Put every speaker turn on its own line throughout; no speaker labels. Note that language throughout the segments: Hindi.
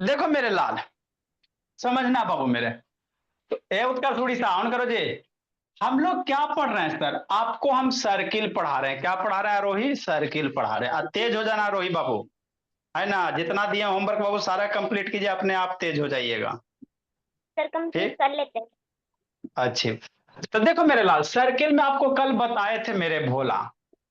देखो मेरे लाल, समझना बाबू मेरे। तो ए उत्कर्ष उड़ीसा ऑन करो जी। हम लोग क्या पढ़ रहे हैं सर? आपको हम सर्किल पढ़ा रहे हैं। क्या पढ़ा रहे हैं आरोही? सर्किल पढ़ा रहे हैं। तेज हो जाना आरोही बाबू, है ना। जितना दिए होमवर्क बाबू सारा कंप्लीट कीजिए, अपने आप तेज हो जाइएगा।
सर कंप्लीट
ठीक,
कर लेते हैं।
अच्छी। तो देखो मेरे लाल, सर्किल में आपको कल बताए थे मेरे भोला,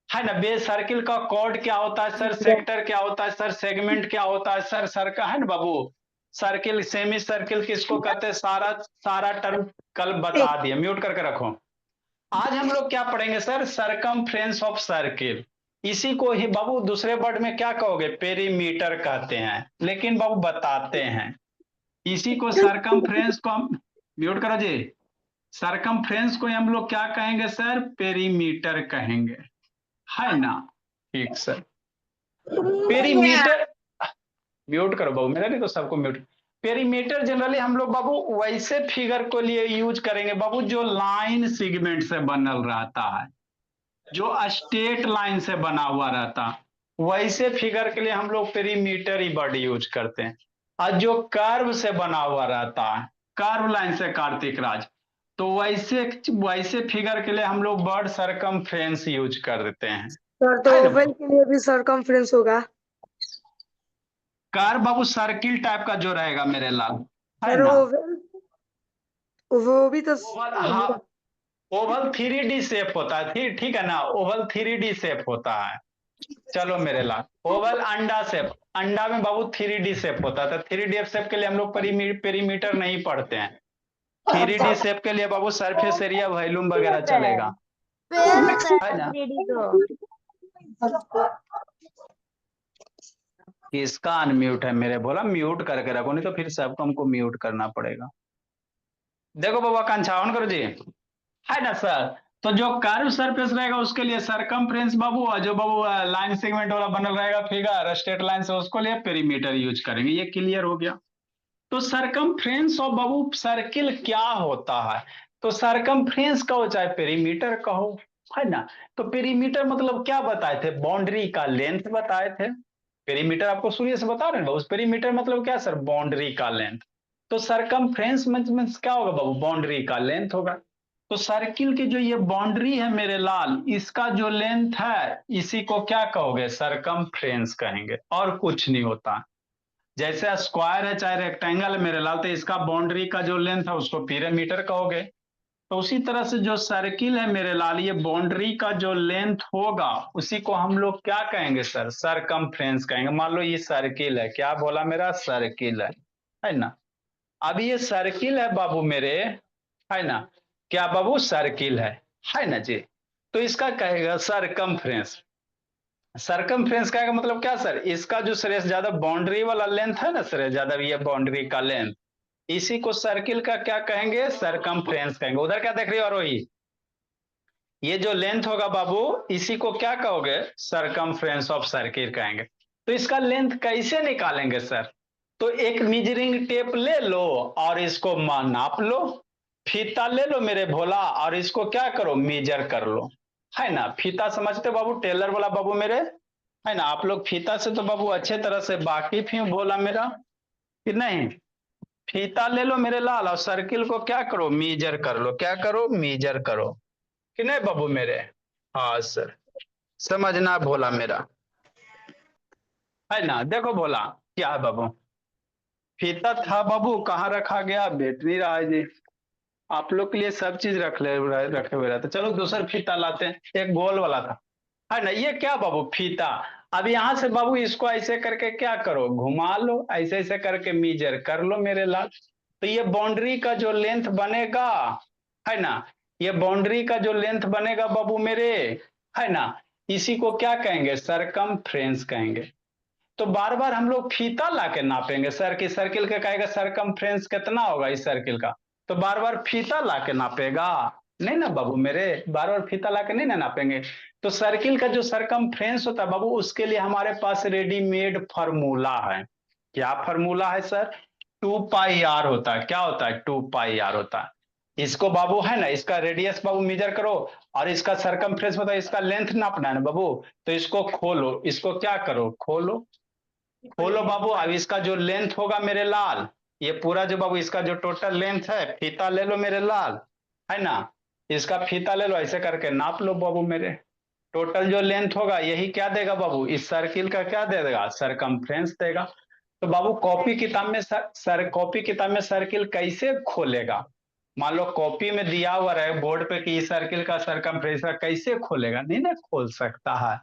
है ना। बेस सर्किल का कॉर्ड क्या होता है सर? सेक्टर क्या होता है सर? सेगमेंट क्या होता है सर? सर्कल, है ना बाबू। सर्किल, सेमी सर्किल किसको कहते हैं? सारा सारा टर्म कल बता दिया। म्यूट करके रखो। आज हम लोग क्या पढ़ेंगे सर? Circumference of circle. इसी को ही बाबू दूसरे वर्ड में क्या कहोगे? पेरीमीटर कहते हैं, लेकिन बाबू बताते हैं। इसी को सरकमफ्रेंस को हम, म्यूट करो जी। सरकमफ्रेंस को हम लोग क्या कहेंगे सर? पेरीमीटर कहेंगे, है ना। ठीक सर। पेरीमीटर, म्यूट करो बाबू मेरा, नहीं तो सबको म्यूट। पेरीमीटर जनरली हम लोग बाबू वैसे फिगर को लिए यूज करेंगे बाबू जो लाइन सेगमेंट से बनल रहता है, जो स्टेट लाइन से बना हुआ रहता, वैसे फिगर के लिए हम लोग पेरीमीटर ही वर्ड यूज करते हैं। और जो कर्व से बना हुआ रहता है, कर्व लाइन से कार्तिक राज, तो वैसे वैसे फिगर के लिए हम लोग वर्ड सरकमफ्रेंस यूज कर देते हैं,
सर तो
है ना
ओवल
बाबू।
के लिए भी सरकमफ्रेंस होगा।
कर्व बाबू सर्किल टाइप का जो रहेगा मेरे लाल, है
सर
ना।
ओवल वो भी तो
ओवल, हाँ, ओवल थ्री डी शेप होता है। ठीक है ना, ओवल थ्री डी शेप होता है। चलो मेरे लाल, ओवल अंडा शेप, अंडा में बाबू थ्री डी शेप होता है। तो थ्री डी शेप के लिए हम लोग पेरीमीटर नहीं पढ़ते हैं। थ्री डी शेप के लिए बाबू सरफेस एरिया वॉल्यूम वगैरह
होता है,
चलेगा,
पेड़ होता
है
है
ना।
3D तो।
इसका अनम्यूट है मेरे बोला, म्यूट करके रखो, नहीं तो फिर सबको हमको म्यूट करना पड़ेगा। देखो बाबू आकांक्षा ऑन करो जी, है ना सर। तो जो कर्व सरफेस रहेगा उसके लिए सरकमफ्रेंस बाबू, और जो बाबू लाइन सेगमेंट वाला बनल रहेगा फिगर स्ट्रेट लाइन से, उसको लिए पेरीमीटर यूज करेंगे। ये क्लियर हो गया। तो सरकमफ्रेंस ऑफ बाबू सर्किल क्या होता है? तो सरकमफ्रेंस कहो चाहे पेरीमीटर कहो, है ना। तो पेरीमीटर मतलब क्या बताए थे? बाउंड्री का लेंथ बताए थे। पेरीमीटर आपको शुरू से बता रहे हैं बाबू, पेरीमीटर मतलब क्या सर? बाउंड्री का लेंथ। तो सरकमफ्रेंस मीन्स क्या होगा बाबू? बाउंड्री का लेंथ होगा। तो सर्किल की जो ये बाउंड्री है मेरे लाल, इसका जो लेंथ है, इसी को क्या कहोगे? सरकमफ्रेंस कहेंगे, और कुछ नहीं होता। जैसे स्क्वायर है चाहे रेक्टेंगल है मेरे लाल, तो इसका बाउंड्री का जो लेंथ है उसको पिरामीटर कहोगे। तो उसी तरह से जो सर्किल है मेरे लाल, ये बाउंड्री का जो लेंथ होगा उसी को हम लोग क्या कहेंगे सर? सरकमफ्रेंस कहेंगे। मान लो ये सर्किल है, क्या बोला मेरा? सर्किल है ना। अब ये सर्किल है बाबू मेरे, है ना। क्या बाबू? सर्किल है ना जी। तो इसका कहेगा सरकमफ्रेंस। सरकमफ्रेंस का मतलब क्या सर? इसका जो श्रेष्ठ ज्यादा बाउंड्री वाला लेंथ है ना, श्रेष्ठ ज्यादा ये बाउंड्री का लेंथ, इसी को सर्किल का क्या कहेंगे? सरकमफ्रेंस कहेंगे। उधर क्या देख रही हो आरोही? ये जो लेंथ होगा बाबू, इसी को क्या कहोगे? सरकमफ्रेंस ऑफ सर्किल कहेंगे। तो इसका लेंथ कैसे निकालेंगे सर? तो एक मेजरिंग टेप ले लो और इसको नाप लो। फीता ले लो मेरे भोला और इसको क्या करो? मेजर कर लो, है ना। फीता समझते हो बाबू? टेलर वाला बाबू मेरे, है ना। आप लोग फीता से तो बाबू अच्छे तरह से वाकिफ ही हो भोला मेरा, कि नहीं। फीता ले लो मेरे लाल और सर्किल को क्या करो? मेजर कर लो। क्या करो? मेजर करो, कि नहीं बाबू मेरे। हाँ सर, समझना भोला मेरा, है ना। देखो भोला, क्या है बाबू? फीता था बाबू, कहाँ रखा गया? बैटरी रहा है जी। आप लोग के लिए सब चीज रखे हुए रहते। चलो दूसरा फीता लाते हैं, एक गोल वाला था, है ना। ये क्या बाबू? फीता। अब यहां से बाबू इसको ऐसे करके क्या करो? घुमा लो, ऐसे ऐसे करके मीजर कर लो मेरे लाल। तो ये बाउंड्री का जो लेंथ बनेगा, है ना, ये बाउंड्री का जो लेंथ बनेगा बाबू मेरे, है ना, इसी को क्या कहेंगे? सरकमफ्रेंस कहेंगे। तो बार बार हम लोग फीता ला के नापेंगे सर, की सर्किल का कहेगा सरकमफ्रेंस कितना होगा इस सर्किल का, तो बार बार फीता ला के नापेगा नहीं ना बाबू मेरे, बार बार फीता ला के नहीं ना नापेंगे। तो सर्किल का जो सरकमफ्रेंस होता है बाबू, उसके लिए हमारे पास रेडीमेड फार्मूला है। क्या फार्मूला है सर? 2 पाई आर होता है। क्या होता है? 2 पाई आर होता है। इसको बाबू, है ना, इसका रेडियस बाबू मेजर करो, और इसका सरकमफ्रेंस मतलब इसका लेंथ नापना है ना बाबू। तो इसको खोलो, इसको क्या करो? खोलो, खोलो बाबू, अब इसका जो लेंथ होगा मेरे लाल, ये पूरा जो बाबू इसका जो टोटल लेंथ है, फीता ले लो मेरे लाल, है ना, इसका फीता ले लो, ऐसे करके नाप लो बाबू मेरे। टोटल जो लेंथ होगा यही क्या देगा बाबू, इस सर्किल का क्या दे देगा, सरकमफ्रेंस देगा। तो बाबू कॉपी किताब में कॉपी किताब में सर्किल कैसे खोलेगा? मान लो कॉपी में दिया हुआ रहे बोर्ड पे कि इस सर्किल का सरकमफ्रेंस कैसे खोलेगा, नहीं ना खोल सकता है।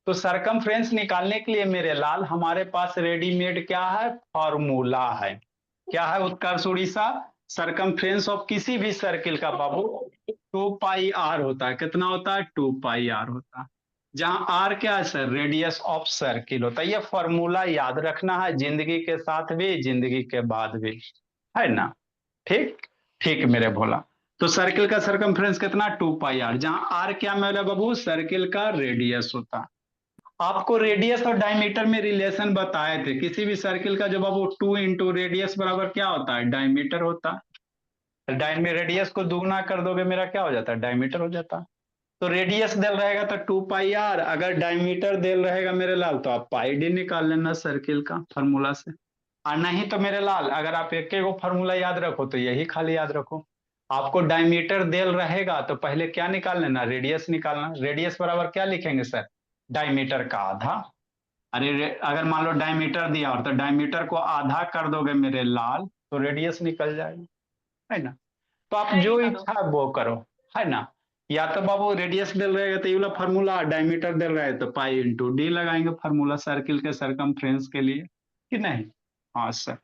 तो सरकमफ्रेंस निकालने के लिए मेरे लाल हमारे पास रेडीमेड क्या है, फॉर्मूला है। क्या है उत्कर्ष उड़ीसा? सरकमफ्रेंस ऑफ किसी भी सर्किल का बाबू 2 पाई आर होता है। कितना होता है? 2 पाई आर होता है। जहां आर क्या है सर, रेडियस ऑफ सर्किल होता है। ये फॉर्मूला याद रखना है, जिंदगी के साथ भी जिंदगी के बाद भी, है ना। ठीक, ठीक मेरे भोला। तो सर्किल का सरकमफ्रेंस कितना, 2 पाई आर, जहां आर क्या मेरा बाबू, सर्किल का रेडियस होता है। आपको रेडियस और डायमीटर में रिलेशन बताए थे, किसी भी सर्किल का जो बाबू 2 इंटू रेडियस बराबर क्या होता है, डायमीटर होता है। रेडियस को दुगना कर दोगे मेरा क्या हो जाता है, डायमीटर हो जाता है। तो रेडियस देल रहेगा तो 2 पाई आर, अगर डायमीटर देल रहेगा मेरे लाल तो आप पाई डी निकाल लेना सर्किल का फॉर्मूला से। और नहीं तो मेरे लाल अगर आप एक एक फॉर्मूला याद रखो तो यही खाली याद रखो। आपको डायमीटर देल रहेगा तो पहले क्या निकाल लेना, रेडियस निकालना। रेडियस बराबर क्या लिखेंगे सर, डायमीटर का आधा। अगर मान लो डायमीटर दिया और तो डायमीटर को आधा कर दोगे मेरे लाल तो रेडियस निकल जाएगा, है ना। तो आप जो इच्छा वो करो, है ना। या तो बाबू रेडियस दिल रहेगा तो ये वाला फॉर्मूला, डायमीटर दिल रहा है तो पाई इंटू डी लगाएंगे फॉर्मूला सर्किल के सरकमफ्रेंस के लिए, कि नहीं। हाँ सर।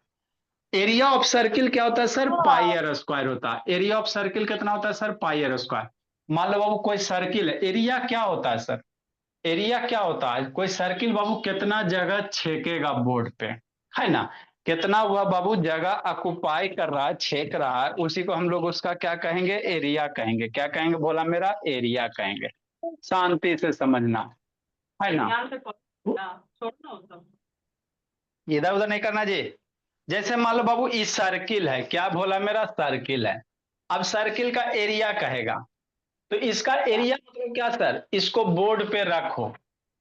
एरिया ऑफ सर्किल क्या होता है सर, पाई आर स्क्वायर होता है। एरिया ऑफ सर्किल कितना होता है सर, पाई आर स्क्वायर। मान लो बाबू कोई सर्किल है, एरिया क्या होता है सर, एरिया क्या होता है, कोई सर्किल बाबू कितना जगह छेकेगा बोर्ड पे, है ना। कितना हुआ बाबू जगह ऑक्युपाई कर रहा है, छेक रहा है, उसी को हम लोग उसका क्या कहेंगे, एरिया कहेंगे। क्या कहेंगे बोला मेरा, एरिया कहेंगे। शांति से समझना, है ना। इधर उधर नहीं करना जी। जैसे मान लो बाबू इस सर्किल है, क्या बोला मेरा, सर्किल है। अब सर्किल का एरिया कहेगा, तो इसका एरिया मतलब क्या सर, इसको बोर्ड पे रखो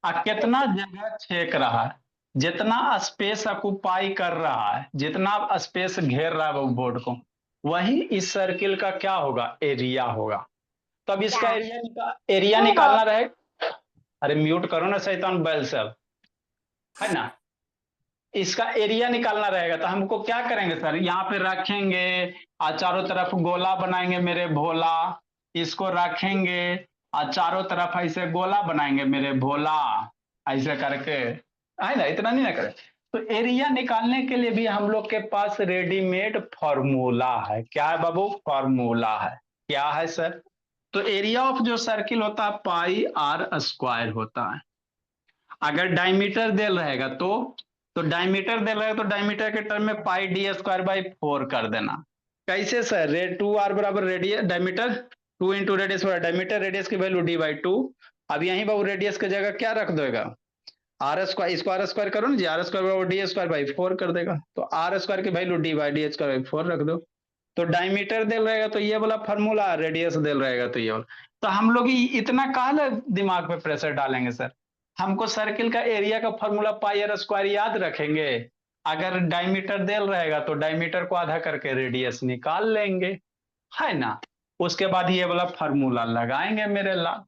और कितना जगह छेक रहा है, जितना स्पेस ऑक्युपाई कर रहा है, जितना स्पेस घेर रहा है वो बोर्ड को, वही इस सर्किल का क्या होगा, एरिया होगा। तब इसका एरिया निकालना रहे। अरे म्यूट करो ना शैतान बैल सब, है ना। इसका एरिया निकालना रहेगा तो हमको क्या करेंगे सर, यहाँ पे रखेंगे और चारों तरफ गोला बनाएंगे मेरे भोला, इसको रखेंगे और चारों तरफ ऐसे गोला बनाएंगे मेरे भोला, ऐसे करके, है ना। इतना नहीं ना करें। तो एरिया निकालने के लिए भी हम लोग के पास रेडीमेड फॉर्मूला है। क्या है बाबू, फॉर्मूला है। क्या है सर, तो एरिया ऑफ जो सर्किल होता है पाई आर स्क्वायर होता है। अगर डायमीटर देल रहेगा तो डायमीटर देल रहेगा तो डायमीटर के टर्म में पाई डी स्क्वायर बाई 4 कर देना। कैसे सर, रेड 2 आर बराबर radius diameter, 2 into radius diameter, radius की वैल्यू डी/2। अब यहीं बाबू रेडियस की जगह क्या रख देगा, आर स्क्वायर, इसको आर स्क्वायर करो ना जी, आर स्क्वायर बराबर डी स्क्वायर बाई 4 कर देगा। तो आर स्क्वायर की वैल्यू डी/डी² बाई 4 रख दो। तो डायमीटर देल रहेगा तो ये वाला फॉर्मूला, रेडियस देल रहेगा तो ये वाला। तो हम लोग इतना काहे दिमाग पे प्रेशर डालेंगे सर, हमको सर्किल का एरिया का फॉर्मूला पाई आर स्क्वायर याद रखेंगे। अगर डायमीटर देल रहेगा तो डायमीटर को आधा करके रेडियस निकाल लेंगे, है ना। उसके बाद ये वाला फॉर्मूला लगाएंगे मेरे लाल।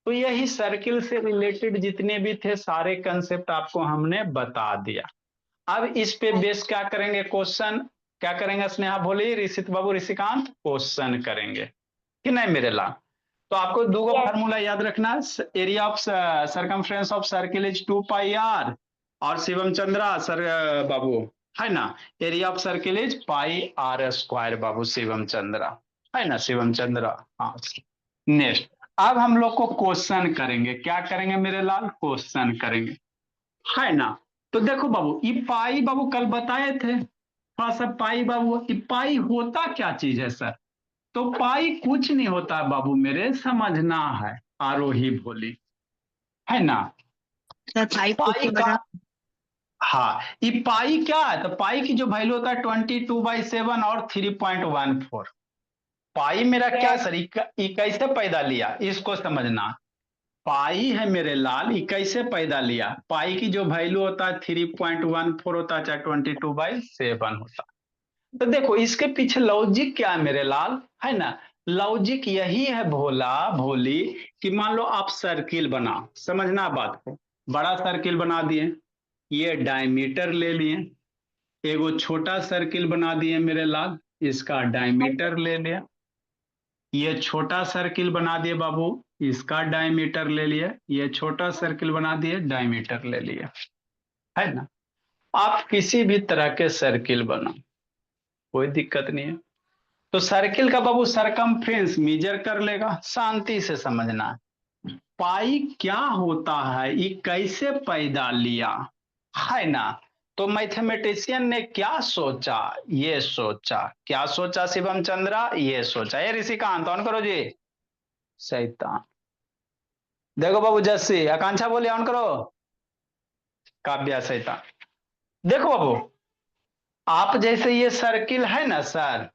तो यही सर्किल से रिलेटेड जितने भी थे सारे कंसेप्ट आपको हमने बता दिया। अब इस पे बेस क्या करेंगे, क्वेश्चन क्या करेंगे, स्नेहा बोली, ऋषित बाबू ऋषिकांत, क्वेश्चन करेंगे कि नहीं मेरे लाल। तो आपको दो
Yes.
फार्मूला याद रखना, area of circumference of circle is 2 pi r, और शिवम चंद्रा सर बाबू, है ना, area of circle is pi r square बाबू शिवम चंद्रा, है ना शिवम चंद्रा। हाँ, नेक्स्ट अब हम लोग को क्वेश्चन करेंगे। क्या करेंगे मेरे लाल, क्वेश्चन करेंगे, है ना। तो देखो बाबू ये पाई बाबू कल बताए थे थोड़ा सा, पाई बाबू ये पाई होता क्या चीज है सर। तो पाई कुछ नहीं होता बाबू मेरे, समझना है, आरोही भोली, है ना। पाई का, हाँ ये पाई क्या है, तो पाई की जो वैल्यू होता है 22/7 और 3.14। पाई मेरा क्या सर, ये कैसे पैदा लिया इसको समझना। पाई है मेरे लाल, ये कैसे पैदा लिया? पाई की जो वैल्यू होता है 3.14 होता है, चाहे 22/7 होता है। तो देखो इसके पीछे लॉजिक क्या है मेरे लाल, है ना? लॉजिक यही है भोला भोली, कि मान लो आप सर्किल बना, समझना बात को, बड़ा सर्किल बना दिए, ये डायमीटर ले लिए, एगो छोटा सर्किल बना दिए मेरे लाल, इसका डायमीटर ले लिया, ये छोटा सर्किल बना दिए बाबू, इसका डायमीटर ले लिया, ये छोटा सर्किल बना दिए, डायमीटर ले लिया, है ना? आप किसी भी तरह के सर्किल बनाओ, कोई दिक्कत नहीं है। तो सर्किल का बाबू सरकमफ्रेंस मेजर कर लेगा, शांति से समझना है। पाई क्या होता है, ये कैसे पैदा लिया, है ना? तो मैथमेटिशियन ने क्या सोचा, ये सोचा, क्या सोचा शिवम चंद्रा, ये सोचा, ये ऋषिकांत ऑन करो जी, शैतान। देखो बाबू जस्सी, आकांक्षा बोले ऑन करो, काव्या शैतान। देखो बाबू, आप जैसे ये सर्किल है ना सर,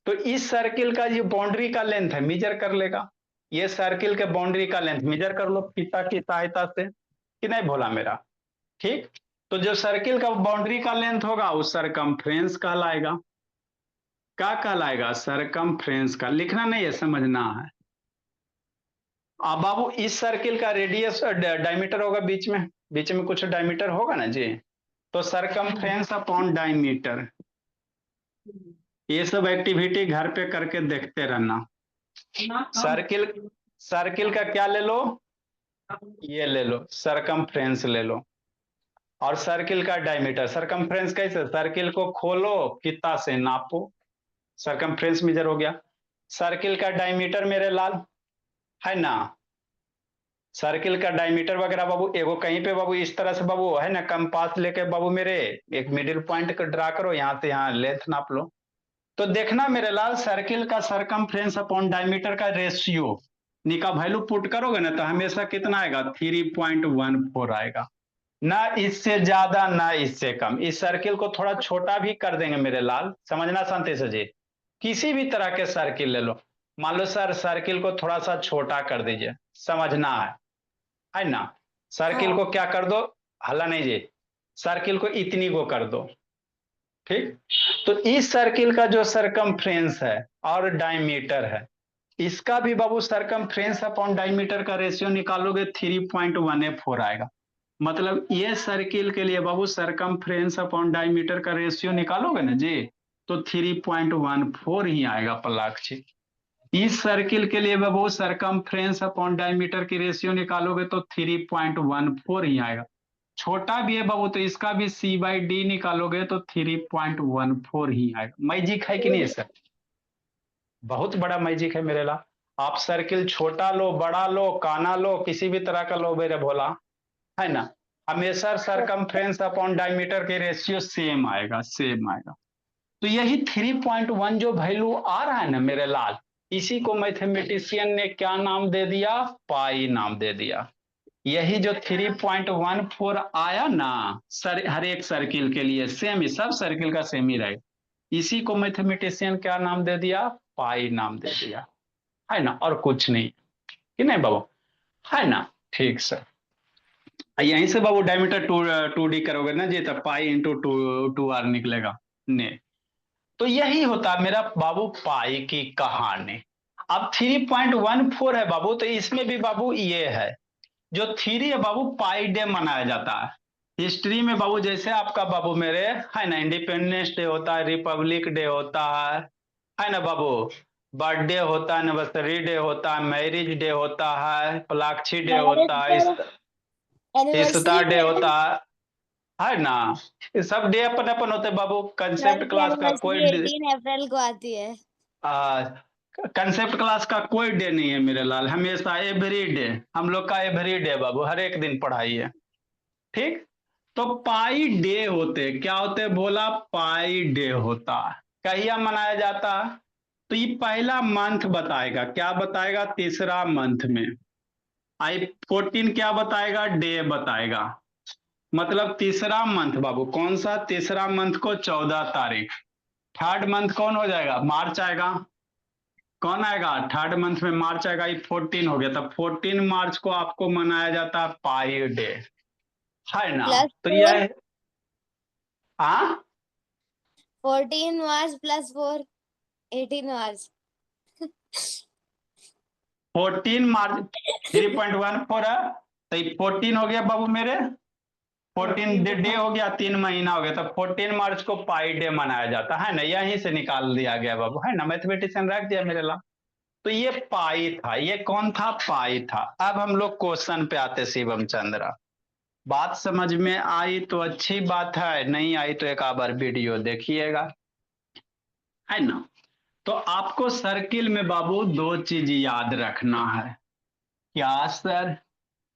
तो इस सर्किल का ये बाउंड्री का लेंथ है, मेजर कर लेगा। ये सर्किल के बाउंड्री का लेंथ मेजर कर लो पिता की सहायता से, कि नहीं भोला मेरा? ठीक, तो जो सर्किल का बाउंड्री का लेंथ होगा वो सरकमफ्रेंस कहलाएगा। क्या कहलाएगा? सरकमफ्रेंस का, लिखना नहीं है, समझना है। अब बाबू इस सर्किल का रेडियस डायमीटर होगा, बीच में कुछ डायमीटर होगा ना जी, तो सरकमफ्रेंस अपॉन डायमीटर, ये सब एक्टिविटी घर पे करके देखते रहना। सर्किल सर्किल का क्या ले लो, ये ले लो, सरकमफ्रेंस ले लो, और सर्किल का डायमीटर। सरकमफ्रेंस कैसे? सर्किल को खोलो, फीता से नापो, सरकमफ्रेंस मेजर हो गया। सर्किल का डायमीटर मेरे लाल, है ना? सर्किल का डायमीटर वगैरह बाबू, एगो कहीं पे बाबू इस तरह से बाबू, है ना, कंपास लेके बाबू मेरे एक मिडिल पॉइंट ड्रा करो, यहां से यहाँ लेंथ नाप लो। तो देखना मेरे लाल, सर्किल का सरकमफ्रेंस अपॉन डायमीटर का रेशियो निका वैल्यू पुट करोगे ना, तो हमेशा कितना आएगा? 3.14 आएगा, ना इससे ज्यादा ना इससे कम। इस सर्किल को थोड़ा छोटा भी कर देंगे मेरे लाल, समझना शांति से जी। किसी भी तरह के सर्किल ले लो, मान लो सर सर्किल को थोड़ा सा छोटा कर दीजिए, समझना है ना? सर्किल को क्या कर दो, हल्ला नहीं जी, सर्किल को इतनी को कर दो, ठीक। तो इस सर्किल का जो सरकमफ्रेंस है और डायमीटर है, इसका भी बाबू सरकमफ्रेंस अपॉन डायमीटर का रेशियो निकालोगे 3.14 आएगा। मतलब ये सर्किल के लिए बाबू सरकमफ्रेंस अपॉन डायमीटर का रेशियो निकालोगे ना जी, तो 3.14 ही आएगा पलाक्षी। इस सर्किल के लिए बाबू सरकमफ्रेंस अपॉन डायमीटर की रेशियो निकालोगे तो 3.14 ही आएगा। छोटा भी है बाबू, तो इसका भी C/D निकालोगे तो 3.14 ही आएगा। मैजिक है कि नहीं सर? बहुत बड़ा मैजिक है मेरे ला। आप सर्किल छोटा लो, बड़ा लो, काना लो, किसी भी तरह का लो मेरे भोला, है ना, हमेशा सरकमफ्रेंस अपॉन डायमीटर के रेशियो सेम आएगा, सेम आएगा। तो यही 3.1 जो वैल्यू आ रहा है ना मेरे लाल, इसी को मैथमेटिशियन ने क्या नाम दे दिया? पाई नाम दे दिया। यही जो 3.14 आया ना सर, हर एक सर्किल के लिए सेम ही, सब सर्किल का सेम ही रहेगा, इसी को मैथमेटिशियन क्या नाम दे दिया? पाई नाम दे दिया, है ना, और कुछ नहीं, कि नहीं बाबू, है ना? ठीक सर। यहीं से बाबू डायमीटर 2D करोगे ना जी, तो पाई इंटू 2R निकलेगा ने। तो यही होता है मेरा बाबू पाई की कहानी। अब 3.14 है बाबू, तो इसमें भी बाबू ये है, जो 3 है बाबू, पाई डे मनाया जाता है हिस्ट्री में बाबू। जैसे आपका बाबू मेरे, है ना, इंडिपेंडेंस डे होता है, रिपब्लिक डे होता है ना बाबू, बर्थडे होता है, एनिवर्सरी डे होता है, मैरिज डे होता है, पलाक्षी डे होता है, इस्ता डे होता है ना, ये सब डे अपन अपन होते हैं बाबू। कंसेप्ट क्लास का कोई
18 अप्रैल को आती है।
कंसेप्ट क्लास का कोई डे नहीं है मेरे लाल, हमेशा एवरी डे, हम लोग का एवरी डे बाबू, हर एक दिन पढ़ाई है, ठीक। तो पाई डे होते, क्या होते बोला? पाई डे होता, कहिया मनाया जाता? तो ये पहला मंथ बताएगा, क्या बताएगा? तीसरा मंथ में। आई 14 क्या बताएगा? डे बताएगा। मतलब तीसरा मंथ बाबू, कौन सा तीसरा मंथ को? 14 तारीख। थर्ड मंथ कौन हो जाएगा? मार्च आएगा, कौन आएगा? थर्ड मंथ में मार्च आएगा, ये 14 हो गया। तब 14 मार्च को आपको मनाया जाता है पाई डे, है ना?
प्लस
तो
4,
यह हाँ
14 मार्च प्लस 4, 18 मार्च।
14 मार्च 3.14 है, तो 14 हो गया बाबू मेरे। 14 डे हो गया, 3 महीना हो गया। तो 14 मार्च को पाई डे मनाया जाता है ना, यहीं से निकाल दिया गया बाबू, है ना? मैथमेटिशियन रख दिया मेरे ला। तो ये पाई था, ये कौन था? पाई था। अब हम लोग क्वेश्चन पे आते शिवम चंद्रा। बात समझ में आई तो अच्छी बात है, नहीं आई तो एक बार वीडियो देखिएगा, है ना? तो आपको सर्किल में बाबू दो चीज याद रखना है। क्या sir?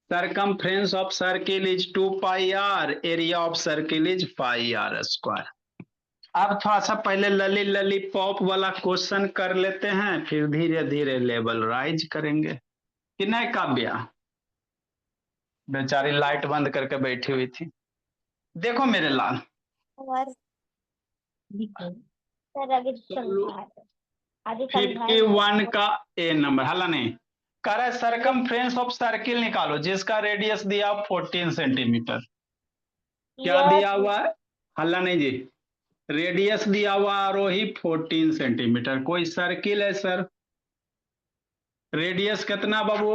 Circumference of circle is 2 pi r, area of circle is pi r square. अब थोड़ा सा पहले लली लली पॉप वाला क्वेश्चन कर लेते हैं, फिर धीरे धीरे लेवल राइज करेंगे। कि नहीं काव्या? बेचारी लाइट बंद करके बैठी हुई थी। देखो मेरे लाल,
और सर आगे समझा दो, आगे समझा
51 का ए नंबर, हला नहीं कह रहा है सरकमफ्रेंस ऑफ सर्किल निकालो जिसका रेडियस दिया 14 सेंटीमीटर। क्या दिया हुआ है? हल्ला नहीं जी, रेडियस दिया हुआ आरोही 14 सेंटीमीटर। कोई सर्किल है सर, रेडियस कितना बाबू?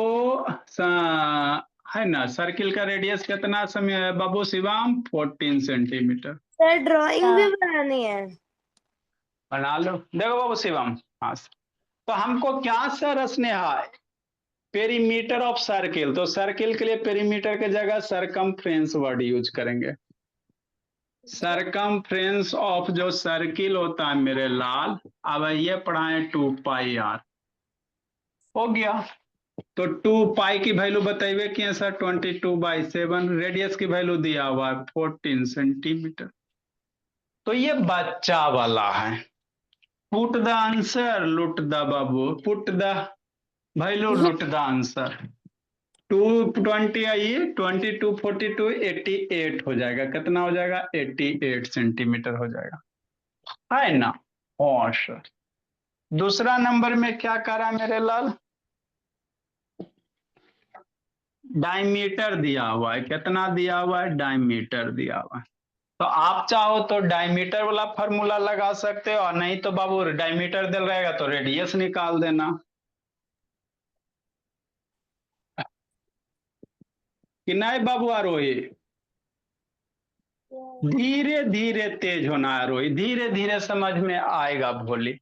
है ना, सर्किल का रेडियस कितना समय बाबू शिवम? 14 सेंटीमीटर।
सर ड्राइंग भी बनानी है।
बना लो। देखो बाबू शिवम, हाँ तो हमको क्या sir Sneha? Perimeter of circle, तो सर्किल के लिए पेरीमीटर के जगह सरकमफ्रेंस वर्ड यूज करेंगे। सरकमफ्रेंस ऑफ जो सर्किल होता है मेरे लाल, अब ये पढ़ाएं 2 पाई आर। हो गया। तो 2 पाई की वैल्यू बताइए कि सर 22/7, रेडियस की वैल्यू दिया हुआ है 14 सेंटीमीटर। तो ये बच्चा वाला है। पुट द आंसर, लुट the Babu, put the value, लुट द आंसर। 220 आइए, 22 42 88 हो जाएगा। कितना हो जाएगा? 88 सेंटीमीटर हो जाएगा, है ना? और सर दूसरा नंबर में क्या करा मेरे लाल? डायमीटर दिया हुआ है। कितना दिया हुआ है? डायमीटर दिया हुआ है। तो आप चाहो तो डायमीटर वाला फॉर्मूला लगा सकते हो, और नहीं तो बाबू डायमीटर दिल रहेगा तो रेडियस निकाल देना। कि नहीं बाबू आरोही? धीरे धीरे तेज होना है आरोही, धीरे धीरे समझ में आएगा भोली।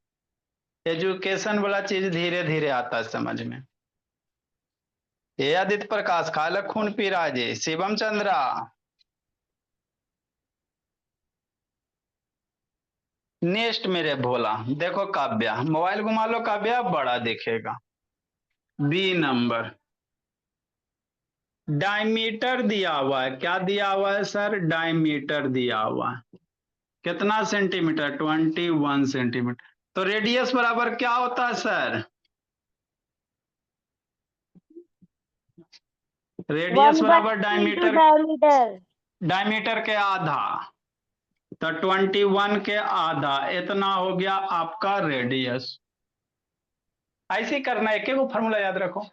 एजुकेशन वाला चीज धीरे धीरे आता है समझ में। ये आदित्य प्रकाश खाला खून पी रहा है जी। शिवम चंद्रा, नेक्स्ट मेरे भोला। देखो काव्या, मोबाइल घुमा लो काव्या, बड़ा दिखेगा। बी नंबर, डायमीटर दिया हुआ है। क्या दिया हुआ है सर? डायमीटर दिया हुआ है। कितना सेंटीमीटर? 21 सेंटीमीटर। तो रेडियस बराबर क्या होता है सर? रेडियस बराबर डायमीटर,
डायमीटर।
डायमीटर के आधा। तो 21 के आधा, इतना हो गया आपका रेडियस। ऐसे ही करना है, एक एक फॉर्मूला याद रखो।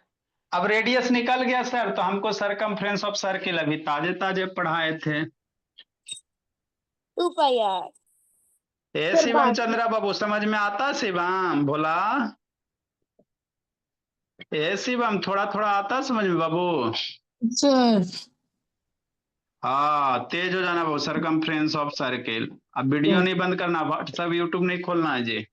अब रेडियस निकल गया सर, तो हमको सरकमफ्रेंस ऑफ सर्किल अभी ताजे ताजे पढ़ाए थे।
2 पाई आर।
ए
फिर
शिवम
बाकी
चंद्रा बाबू, समझ में आता शिवम भोला? ए शिवम, थोड़ा थोड़ा आता समझ में बाबू?
सर
हाँ तेज हो जाना बाबू। Circumference of circle. अब वीडियो नहीं बंद करना, व्हाट्सएप यूट्यूब नहीं खोलना है जी।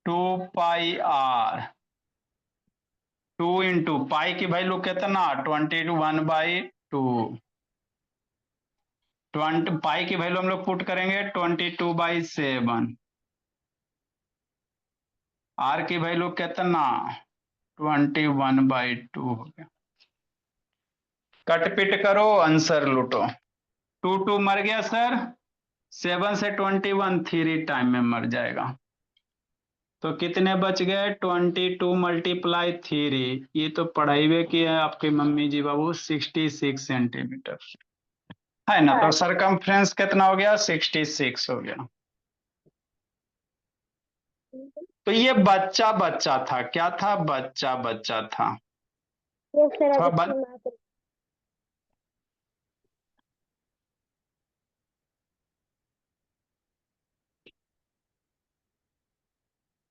2 पाई आर, 2 इंटू पाई की वैल्यू कितना? 21/2। 20 पाई की वैल्यू हम लोग पुट करेंगे 22/7। आर की वैल्यू कितना? 21/2 हो गया। कट पिट करो, आंसर लूटो। 2 मर गया सर, 7 से 21 3 टाइम में मर जाएगा। तो कितने बच गए? 22 मल्टीप्लाई 3, ये तो पढ़ाई हुए की है आपकी मम्मी जी बाबू, 66 सेंटीमीटर, है ना? तो सरकमफ्रेंस कितना हो गया? 66 हो गया। तो ये बच्चा बच्चा था, क्या था? बच्चा बच्चा था।
ये सर
थोड़ा
कुछ ना कर।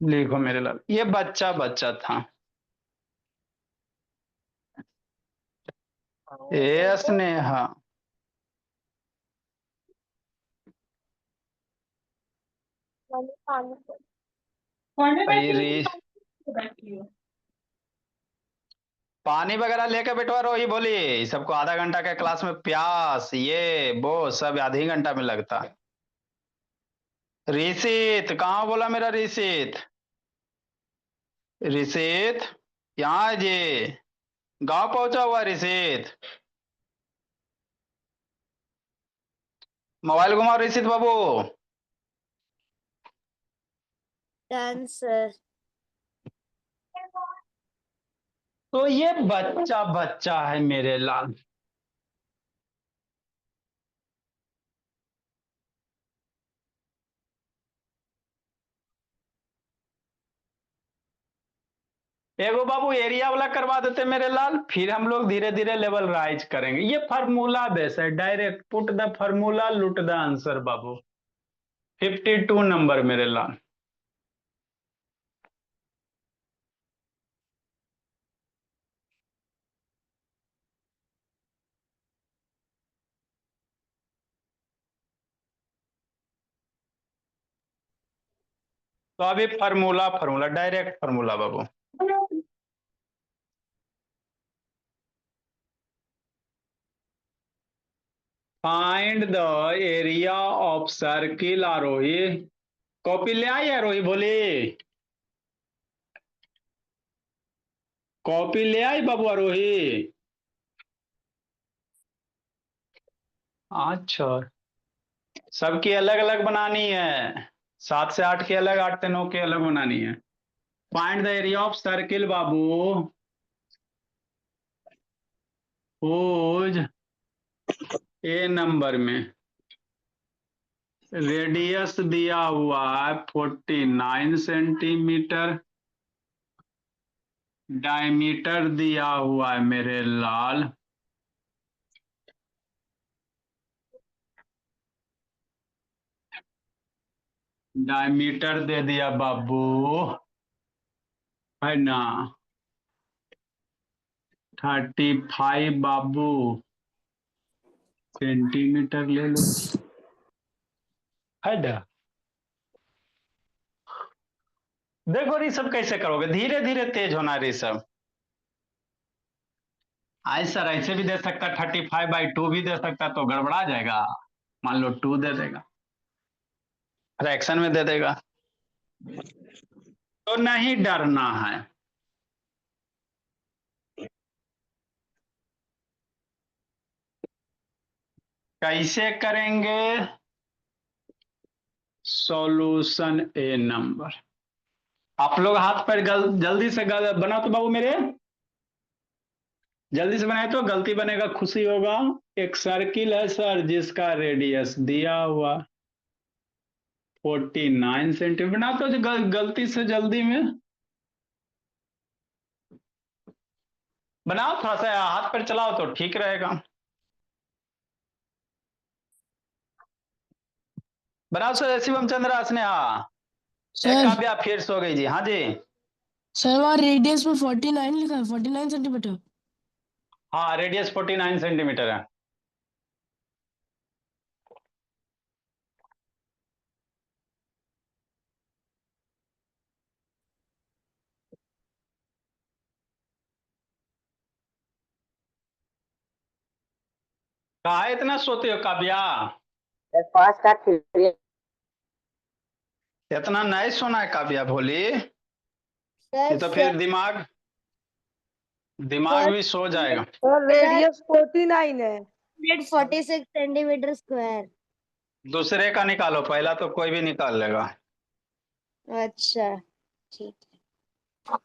लिखो मेरे लाल, ये बच्चा बच्चा था। ए स्नेहा। री पानी वगैरह लेके बैठवा रोही बोली, सबको आधा घंटा के क्लास में प्यास ये वो सब आधे ही घंटा में लगता। ऋषित कहाँ बोला मेरा ऋषित? ऋषित यहाँ है जी। गांव पहुंचा हुआ ऋषित। मोबाइल घुमाओ ऋषित बाबू।
Done sir.
तो ये बच्चा बच्चा है मेरे लाल। एगो बाबू एरिया वाला करवा देते मेरे लाल, फिर हम लोग धीरे धीरे लेवल राइज करेंगे। ये फार्मूला बेस है, direct put the formula put the answer बाबू। 52 नंबर मेरे लाल। तो अभी फार्मूला फार्मूला डायरेक्ट फार्मूला बाबू। Find the area of circle Arohi. Copy ले आई आरोही बोली। कॉपी ले आई बाबू आरोही। अच्छा, सबकी अलग अलग बनानी है। 7 से 8 की अलग, 8 से 9 की अलग बनानी है। Find the area of circle बाबू। हुज ए नंबर में रेडियस दिया हुआ है 49 सेंटीमीटर। डायमीटर दिया हुआ है मेरे लाल डायमीटर दे दिया बाबू, है ना? 35 बाबू सेंटीमीटर ले लो, है ना? देखो ऋषभ कैसे करोगे, धीरे धीरे तेज होना ऋषभ। आज सर ऐसे भी दे सकता, 35/2 भी दे सकता तो गड़बड़ा जाएगा। मान लो 2 दे देगा, फ्रैक्शन में दे देगा। तो नहीं डरना है। कैसे करेंगे? सॉल्यूशन ए नंबर। आप लोग हाथ पर जल्दी से बनाओ तो बाबू मेरे, जल्दी से बनाए तो गलती बनेगा खुशी होगा। एक सर्किल है सर जिसका रेडियस दिया हुआ 49 सेंटीमीटर। बनाओ तो गलती से जल्दी में बनाओ, थोड़ा सा हाथ पर चलाओ तो ठीक रहेगा। बनाओ सर, शिवम चंद्र स्नेहा। एक
सर
काव्या फिर सो गई जी, हाँ जी।
सर वहाँ रेडियस में 49 लिखा है, 49 सेंटीमीटर।
हाँ रेडियस 49 सेंटीमीटर है। कहा इतना सोते हो काव्या?
पाँच का थ्री।
इतना नहीं सोना है काव्या भोली, ये
सर
तो
सर
फिर दिमाग दिमाग
सर
भी सो जाएगा।
और
सर
रेडियस 49 है।
146 सेंटीमीटर स्क्वायर।
दूसरे का निकालो, पहला तो कोई भी निकाल लेगा।
अच्छा ठीक है।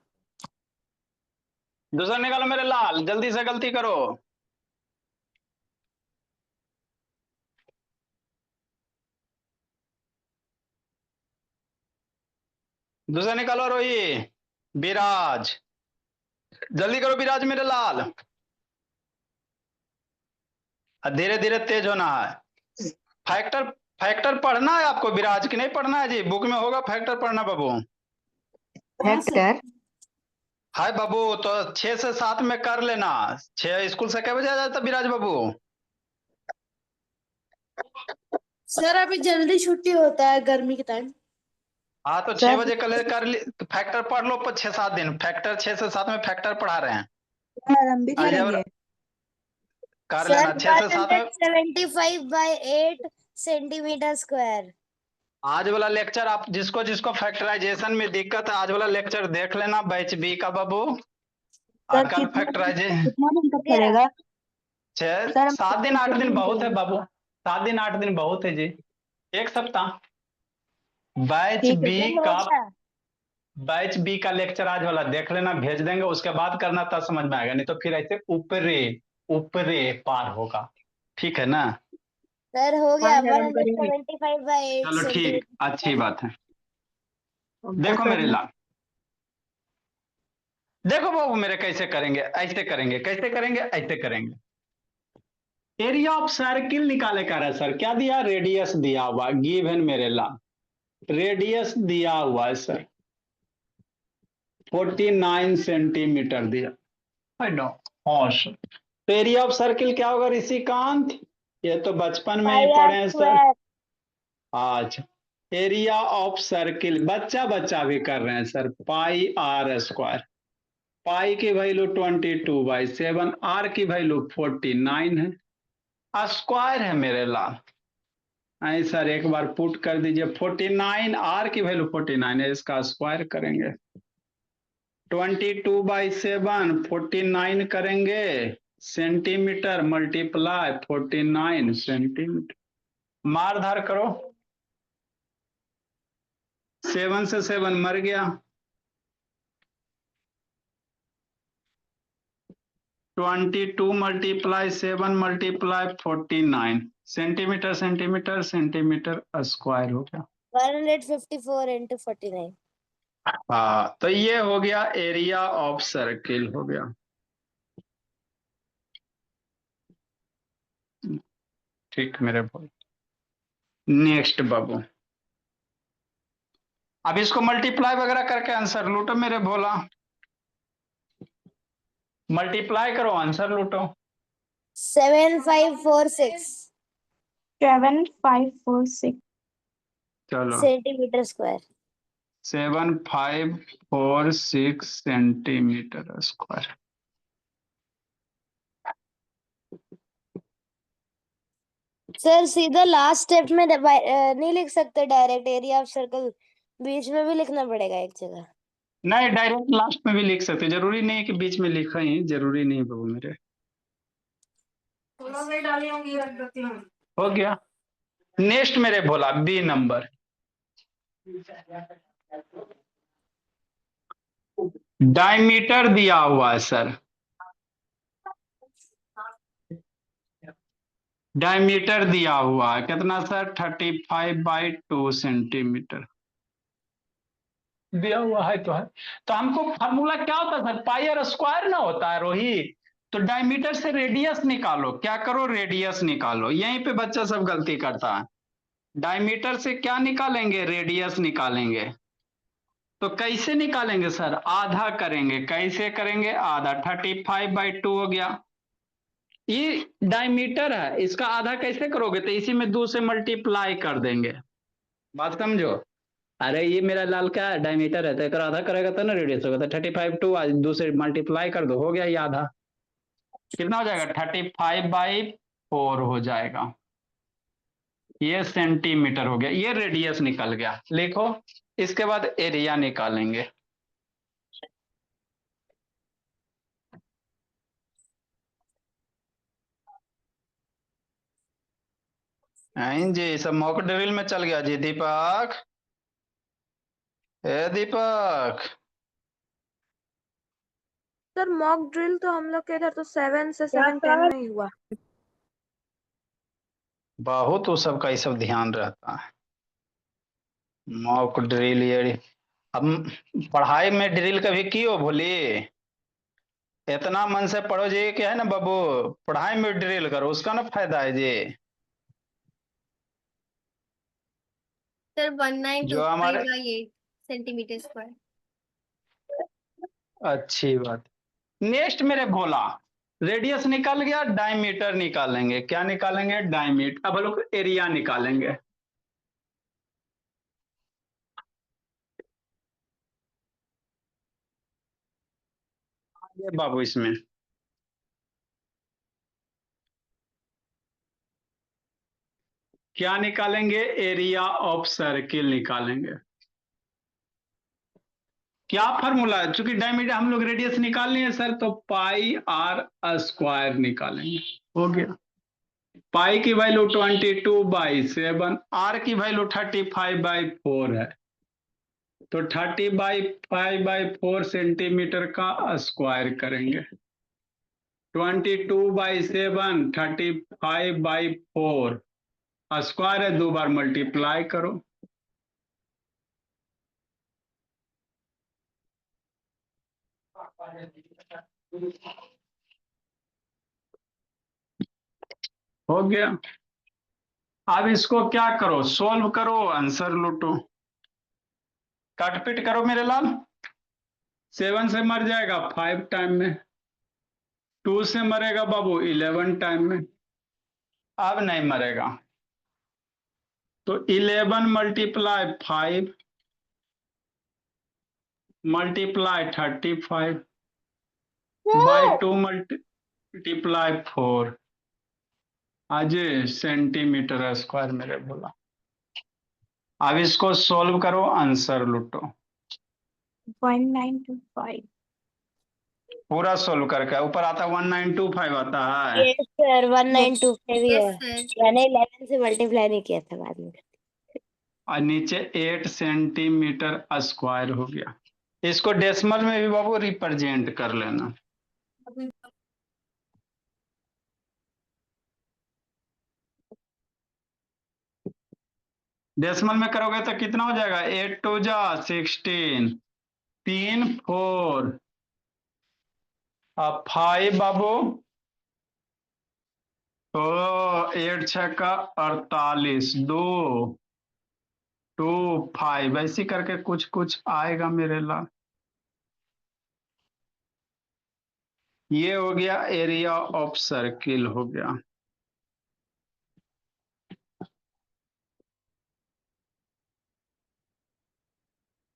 दूसरा निकालो मेरे लाल, जल्दी से गलती करो। दूसरा निकालो रोही। विराज, जल्दी करो विराज मेरे लाल। धीरे धीरे तेज होना है। फैक्टर, फैक्टर पढ़ना है आपको विराज की नहीं पढ़ना है जी? बुक में होगा फैक्टर पढ़ना बाबू।
फैक्टर
हाय बाबू, तो 6 से 7 में कर लेना। 6 स्कूल से क्या बजे आ जाता विराज बाबू?
सर अभी जल्दी छुट्टी होता है गर्मी के टाइम।
हाँ तो 6 बजे कर ली तो फैक्टर पढ़ लो 6-7 दिन। फैक्टर 6 से 7 में फैक्टर पढ़ा रहे हैं।
सर हम भी
अलजेब्रा
करेंगे।
कर
सर
लेना 6 से 7 में।
175 बाय 8 सेंटीमीटर स्क्वायर।
आज वाला लेक्चर आप जिसको जिसको फैक्टराइजेशन में दिक्कत है आज वाला लेक्चर देख लेना बैच बी का बाबू। आज का फैक्टराइजेशन
कितना दिन तक चलेगा?
6
सर,
7 दिन 8 दिन बहुत है
चलेगा?
बाबू। 7 दिन 8 दिन बहुत है जी। एक सप्ताह। बैच
ठीक है
बी
हो
का
गया।
बैच बी का लेक्चर आज वाला देख लेना, भेज देंगे उसके बाद करना तब समझ में आएगा, नहीं तो फिर ऐसे ऊपरे ऊपरे पार होगा। ठीक है ना?
सर हो
हाँ
गया
सर, हम करेंगे।
175 बाय 8
चलो ठीक,
सेंटीमीटर।
अच्छी बात है।
बस
देखो मेरे
सर,
लाल, देखो बाबू मेरे कैसे करेंगे, ऐसे करेंगे, कैसे करेंगे, ऐसे करेंगे। एरिया ऑफ सर्किल निकाले का रहा सर, क्या दिया? रेडियस दिया हुआ, गिवन मेरे लाल। रेडियस दिया हुआ है सर 49 सेंटीमीटर दिया। I know. हाँ सर, तो एरिया ऑफ सर्किल क्या होगा ऋषिकांत? ये तो बचपन में ही
पाई आर
पढ़े हैं सर।
स्क्वायर।
अच्छा, एरिया ऑफ सर्किल बच्चा बच्चा भी कर रहे हैं सर, पाई आर स्क्वायर। पाई की वैल्यू 22/7, आर की वैल्यू 49 है, स्क्वायर है मेरे लाल। नहीं सर, एक बार पुट कर दीजिए 49, आर की वैल्यू 49 है, इसका स्क्वायर करेंगे। 22/7 49 करेंगे सेंटीमीटर मल्टीप्लाई 49 सेंटीमीटर। मार धार करो, 7 से 7 मर गया। 22 multiply 7 multiply 49 centimetre centimetre centimetre square हो गया।
154 into 49।
हाँ, तो ये हो गया एरिया ऑफ सर्किल हो गया। ठीक मेरे भाई। नेक्स्ट बाबू, अब इसको मल्टीप्लाई वगैरह करके आंसर लूटो मेरे भोला। मल्टीप्लाई करो आंसर लूटो।
7546
7546
चलो
centimetre square.
7546 centimetre square.
Sir सीधा लास्ट स्टेप में नहीं लिख सकते डायरेक्ट एरिया ऑफ सर्कल, बीच में भी लिखना पड़ेगा एक जगह।
नहीं, डायरेक्ट लास्ट में भी लिख सकते, जरूरी नहीं है कि बीच में लिखा ही, जरूरी नहीं बाबू मेरे। हो गया। नेक्स्ट मेरे भोला, बी नंबर। डायमीटर दिया हुआ है सर, डायमीटर दिया हुआ है कितना सर? 35/2 सेंटीमीटर दिया हुआ है तो है। तो हमको फार्मूला क्या होता है सर? पाई आर स्क्वायर ना होता है रोहित। तो डायमीटर से रेडियस निकालो, क्या करो? रेडियस निकालो। यहीं पे बच्चा सब गलती करता है। डायमीटर से क्या निकालेंगे? रेडियस निकालेंगे। तो कैसे निकालेंगे सर? आधा करेंगे। कैसे करेंगे? आधा। 35/2 हो गया। ये डायमीटर है, इसका आधा कैसे करोगे? तो इसी में 2 से मल्टीप्लाई कर देंगे। बात समझो। अरे ये मेरा लाल क्या है? डायमीटर है, तो एक आधा करेगा तो ना रेडियस होगा। तो 35/2 आज 2 से मल्टीप्लाई कर दो, हो गया ये आधा। कितना हो जाएगा? 35/4 हो जाएगा। ये सेंटीमीटर हो गया, ये रेडियस निकल गया। लिखो, इसके बाद एरिया निकालेंगे। जी सब मॉक ड्रिल में चल गया जी। दीपक, ए दीपक,
सर मॉक ड्रिल तो हम लोग के इधर तो 7 से 7:10 में ही हुआ।
बहुत वो सब का ये सब ध्यान रहता है। मॉक ड्रिल ये अब पढ़ाई में ड्रिल कभी की हो भोली? इतना मन से पढ़ो जी, क्या है ना बाबू, पढ़ाई में ड्रिल करो, उसका ना फायदा है जी।
सर 1925
जो हमारे
बाई 8 सेंटीमीटर स्क्वायर।
अच्छी बात। नेक्स्ट मेरे भोला, रेडियस निकल गया, डायमीटर निकालेंगे। क्या निकालेंगे? डायमीटर। अब हम लोग एरिया निकालेंगे। ये बाबू इसमें क्या निकालेंगे? एरिया ऑफ सर्किल निकालेंगे। क्या फॉर्मूला है? चूंकि डायमीटर हम लोग रेडियस निकाल लिए सर, तो पाई आर स्क्वायर निकालेंगे। हो गया। पाई की वैल्यू 22/7, आर की वैल्यू 35/4 है, तो 30/5/4 सेंटीमीटर का स्क्वायर करेंगे। 22/7, 35/4 स्क्वायर है, 2 बार मल्टीप्लाई करो। हो गया। अब इसको क्या करो? सोल्व करो, आंसर लूटो। काटपीट करो मेरे लाल। 7 से मर जाएगा 5 टाइम में, 2 से मरेगा बाबू 11 टाइम में, अब नहीं मरेगा। तो 11 मल्टीप्लाई 5 मल्टीप्लाई 35 बाई 2 मल्टीप्लाई 4 आज सेंटीमीटर स्क्वायर मेरे बोला। अब इसको सोल्व करो, आंसर लूटो।
1925।
पूरा सोल्व करके ऊपर आता 1925 आता है।
यस सर 1925 ही
यस
है।
सर।
मैंने 11 से मल्टीप्लाई नहीं किया था बाद में।
और नीचे 8 सेंटीमीटर स्क्वायर हो गया। इसको डेसिमल में भी बाबू रिप्रेजेंट कर लेना। डेसिमल में करोगे तो कितना हो जाएगा? 8 2 जा 16, 3 4 अब 5 बाबू, तो 8 6 का 48, 2 2 5 ऐसी करके कुछ कुछ आएगा मेरे लाल। ये हो गया एरिया ऑफ सर्किल हो गया।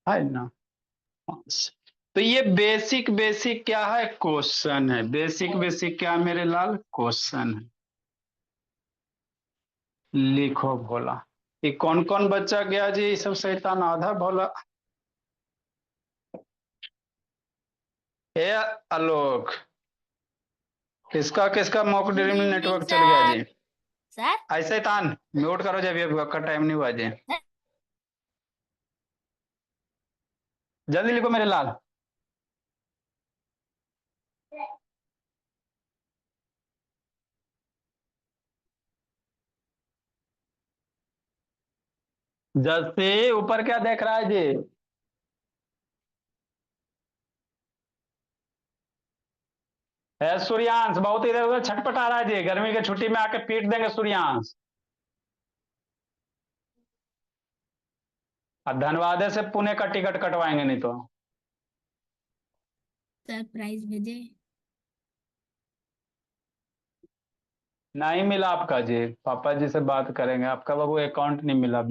है ना? तो ये बेसिक बेसिक क्या है? क्वेश्चन है। बेसिक बेसिक क्या है मेरे लाल? क्वेश्चन है। लिखो भोला। ये कौन कौन बच्चा गया जी? ये सब शैतान आधा भोला। ए आलोक, किसका किसका mock
good
dream
evening
network चल गया जी?
सर।
ऐसे तान म्यूट करो जब ये का टाइम नहीं हुआ जी। जल्दी लिखो मेरे लाल। जैसे ऊपर क्या देख रहा है जी? है सूर्यांश, बहुत इधर उधर छटपटा रहा है जी। गर्मी की छुट्टी में आके पीट देंगे सूर्यांश। और धनबाद से पुणे का टिकट कटवाएंगे नहीं तो।
सर प्राइस भेजे।
नहीं मिला आपका जी, पापा जी से बात करेंगे। आपका बाबू अकाउंट नहीं मिला,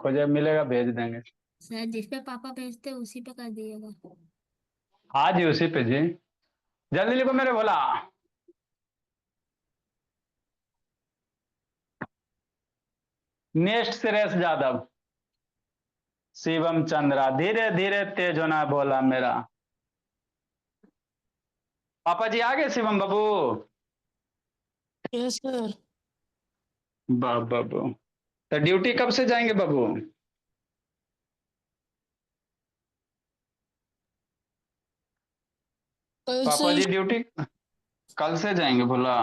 खोजे मिलेगा भेज देंगे।
सर जिस पे पापा भेजते उसी पे कर दिएगा।
हाँ जी उसी पे जी। जल्दी लिखो मेरे भोला। नेक्स्ट सुरेश यादव, शिवम चंद्रा। धीरे धीरे तेज होना बोला मेरा। पापा जी आ गए शिवम बाबू?
Yes sir.
बाबू तो ड्यूटी कब से जाएंगे बाबू?
कल
पापा
से
जी ड्यूटी कल से जाएंगे बोला।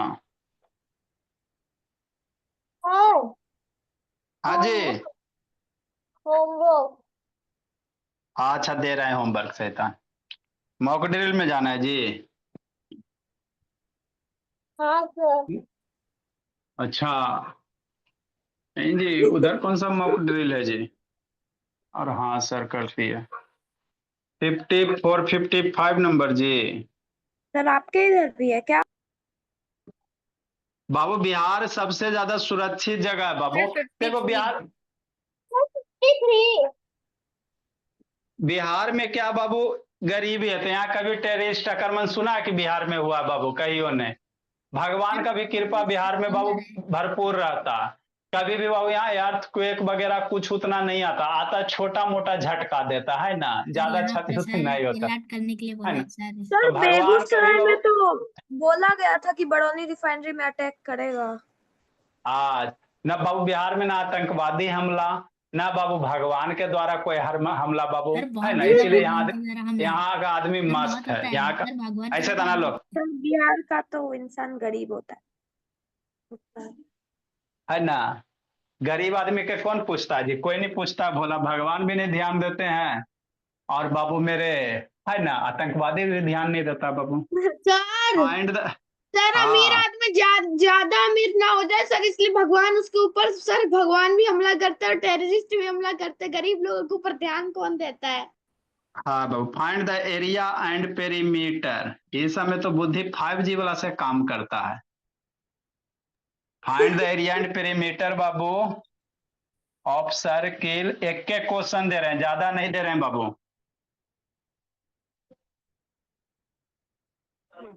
हाँ जी।
होमवर्क।
हाँ अच्छा दे रहे हैं होमवर्क शैतान। मॉक ड्रिल में जाना है जी।
हाँ सर।
अच्छा नहीं जी, उधर कौन सा मॉक ड्रिल है जी? और हाँ सर कर दिया। 54 55 नंबर जी।
सर आपके इधर भी है क्या?
बाबू बिहार सबसे ज्यादा सुरक्षित जगह है बाबू। देखो बिहार,
53।
बिहार में क्या बाबू, गरीबी है तो यहाँ कभी टेररिस्ट आक्रमण सुना है कि बिहार में हुआ बाबू? कहीं ने। भगवान का भी कृपा बिहार में बाबू भरपूर रहता। कभी भी बाबू यहाँ अर्थक्वेक वगैरह कुछ उतना नहीं आता, आता छोटा मोटा झटका देता है ना,
सर
ज्यादा
यहाँ
क्षति उति
प्रेशर
नहीं होता
अलर्ट करने के लिए
है
बोला
ना।
है सर।
सर
तो भगवान कभी
बेगूसराय में
बाबू,
तो बोला गया था कि बरौनी रिफाइनरी में अटैक करेगा।
आज न बाबू बिहार में ना आतंकवादी हमला, ना बाबू भगवान के द्वारा कोई हमला बाबू,
सर
है
बहुत
ना।
होता है
इसीलिए
भगवान
यहाँ,
के द्वारा हमला।
यहाँ का आदमी
सर
मस्त
बहुत होता
है
है
यहाँ का।
सर, भगवान
ऐसे
के
तो ना
द्वारा।
लोग,
सर बिहार का तो इंसान गरीब होता है।
है ना। गरीब आदमी के कौन पूछता है जी? कोई नहीं पूछता, भोला भगवान भी नहीं ध्यान देते हैं। और बाबू मेरे, है ना, आतंकवादी भी ध्यान नहीं देता बाबू।
सर
फाइंड द,
सर अमीर
हाँ
आदमी ज्यादा अमीर ना हो जाए सर, इसलिए भगवान उसके ऊपर, सर भगवान भी हमला करते हैं और टेररिस्ट भी हमला करते हैं, गरीब लोगों के ऊपर ध्यान कौन देता है?
हाँ बाबू, find the area and perimeter. इस समय तो बुद्धि 5G वाला से काम करता है। Find the area and perimeter Babu of circle. एक के क्वेश्चन दे रहे हैं, ज्यादा नहीं दे रहे हैं बाबू।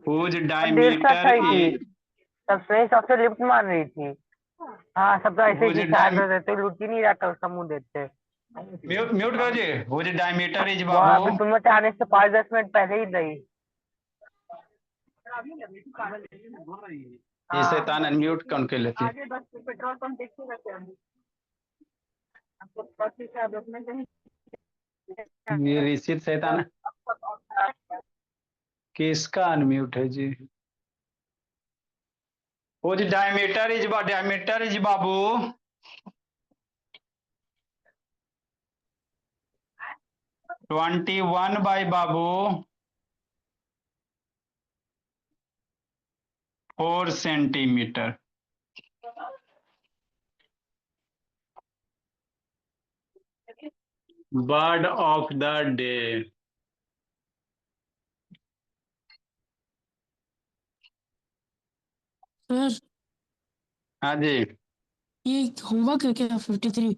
हुज
150
डायमीटर
था ही।
इज,
सबसे सबसे लिफ्ट मार रही थी। हाँ सब तो ऐसे
हुज
ही चार्ज देते, लुट ही नहीं रहता, उसका मुंह देते।
म्यूट म्यूट करो जी। हुज डायमीटर इज
वो
बाबू,
अभी तुम लोग के आने से 5-10 मिनट पहले ही गई।
ये शैतान अनम्यूट कौन के लेती है?
आगे बस पेट्रोल पंप देखते रहते हैं आपको पति से आप अपने कहीं
ये रिसित शैतान है। किसका अनम्यूट है जी? Whose diameter is, diameter is बाबू 21 बाई बाबू 4 centimetre. Bird of the day.
Sir
हाँ जी।
ये होमवर्क है क्या 53?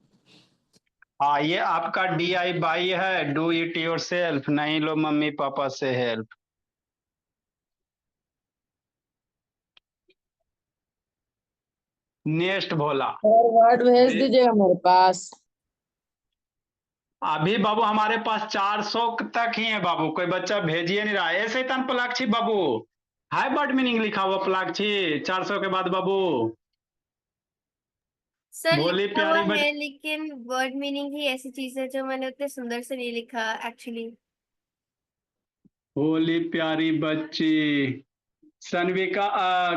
हाँ ये आपका DIY है, डू इट योर सेल्फ, नहीं लो मम्मी पापा से हेल्प। नेक्स्ट भोला।
और वर्ड भेज दीजिएगा मेरे पास।
अभी बाबू हमारे पास 400 तक ही है बाबू, कोई बच्चा भेजिए नहीं रहा है। ऐसे ही तन पलाक्षी बाबू, हाई वर्ड मीनिंग लिखा हुआ पलाक्षी 400 के बाद बाबू।
सर
भोली
लिखा हुआ
प्यारी बच,
है लेकिन वर्ड मीनिंग ही ऐसी चीज है जो मैंने उतने सुंदर से नहीं लिखा एक्चुअली।
भोली प्यारी बच्ची सनविका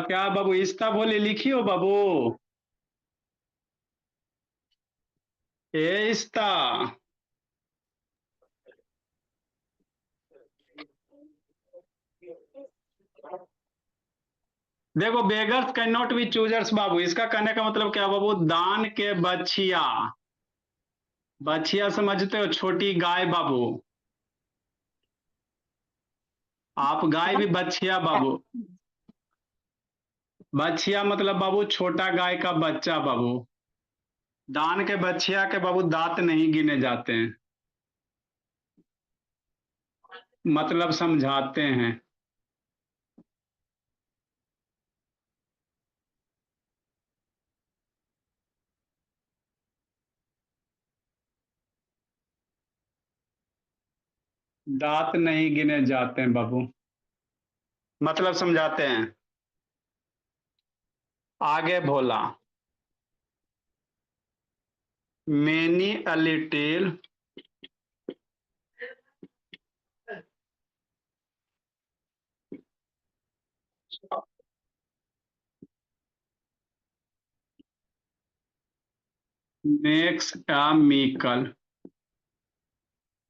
क्या बाबू इस्ता भोली लिखी हो बाबू? ए इस्ता, देखो beggars can not be choosers बाबू, इसका कहने का मतलब क्या बाबू? दान के बछिया, बछिया समझते हो? छोटी गाय बाबू, आप गाय भी बछिया बाबू। बछिया मतलब बाबू छोटा गाय का बच्चा बाबू। दान के बछिया के बाबू दांत नहीं गिने जाते हैं, मतलब समझाते हैं। दांत नहीं गिने जाते हैं बाबू, मतलब समझाते हैं। आगे Bhola. Many a little makes a mickle.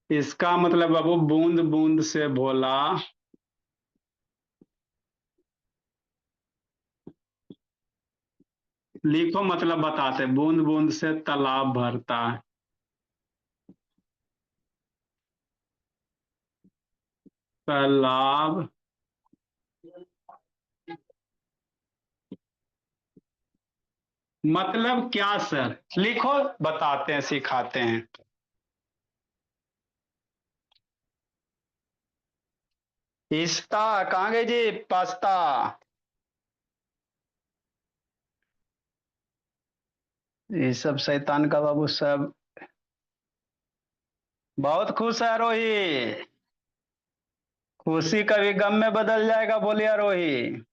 इसका मतलब बाबू बूंद बूंद से भोला, लिखो मतलब बताते, बूंद बूंद से तालाब भरता है। तालाब मतलब क्या सर? लिखो, बताते हैं, सिखाते हैं। इस्ता कहाँ गए जी? पास्ता। ये सब शैतान का बाबू सब बहुत खुश है रोही। खुशी कभी गम में बदल जाएगा, बोलिए रोही।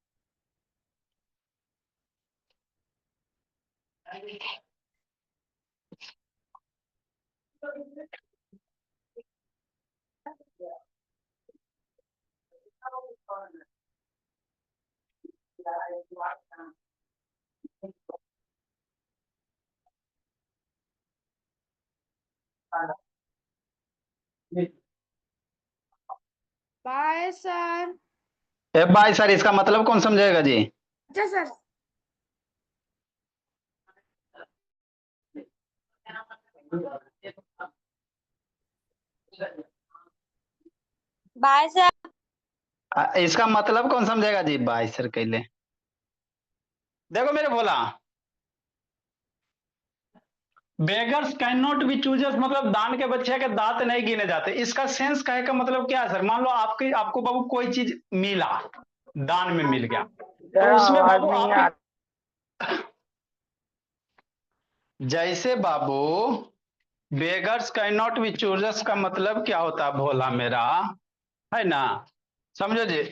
Bye sir.
ए भाई सर, इसका मतलब कौन समझेगा जी?
अच्छा सर।
Bye sir.
इसका मतलब कौन समझेगा जी? भाई सर कहले, देखो मेरे Bhola, beggars can not be choosers मतलब दान के बच्चे के दांत नहीं गिने जाते। इसका सेंस कहे का मतलब क्या है सर? मान लो आपको बाबू कोई चीज मिला, दान में मिल गया, तो उसमें बाबू आप जैसे बाबू beggars can not be choosers का मतलब क्या होता है भोला मेरा, है ना? समझो जी।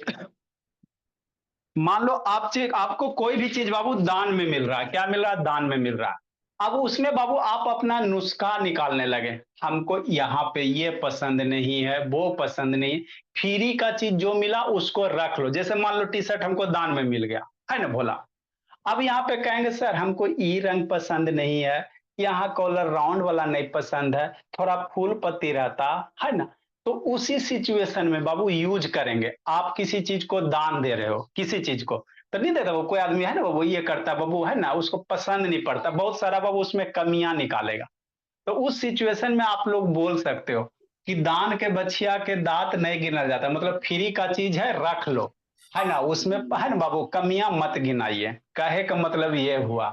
मान लो आपको कोई भी चीज बाबू दान में मिल रहा है। क्या मिल रहा है? दान में मिल रहा है। अब उसमें बाबू आप अपना नुस्खा निकालने लगे, हमको यहाँ पे ये पसंद नहीं है, वो पसंद नहीं। फ्री का चीज जो मिला उसको रख लो। जैसे मान लो टी शर्ट हमको दान में मिल गया, है ना भोला? अब यहाँ पे कहेंगे सर हमको ई रंग पसंद नहीं है, यहाँ कॉलर राउंड वाला नहीं पसंद है, थोड़ा फूल पत्ती रहता, है ना? तो उसी सिचुएशन में बाबू यूज करेंगे। आप किसी चीज को दान दे रहे हो, किसी चीज को तो नहीं देता वो, कोई आदमी है ना वो ये करता बाबू, है ना, उसको पसंद नहीं पड़ता, बहुत सारा बाबू उसमें कमियां निकालेगा। तो उस सिचुएशन में आप लोग बोल सकते हो कि दान के बछिया के दांत नहीं गिना जाता, मतलब फ्री का चीज है रख लो, है ना, उसमें है ना बाबू कमियां मत गिनाइए। कहे का मतलब ये हुआ,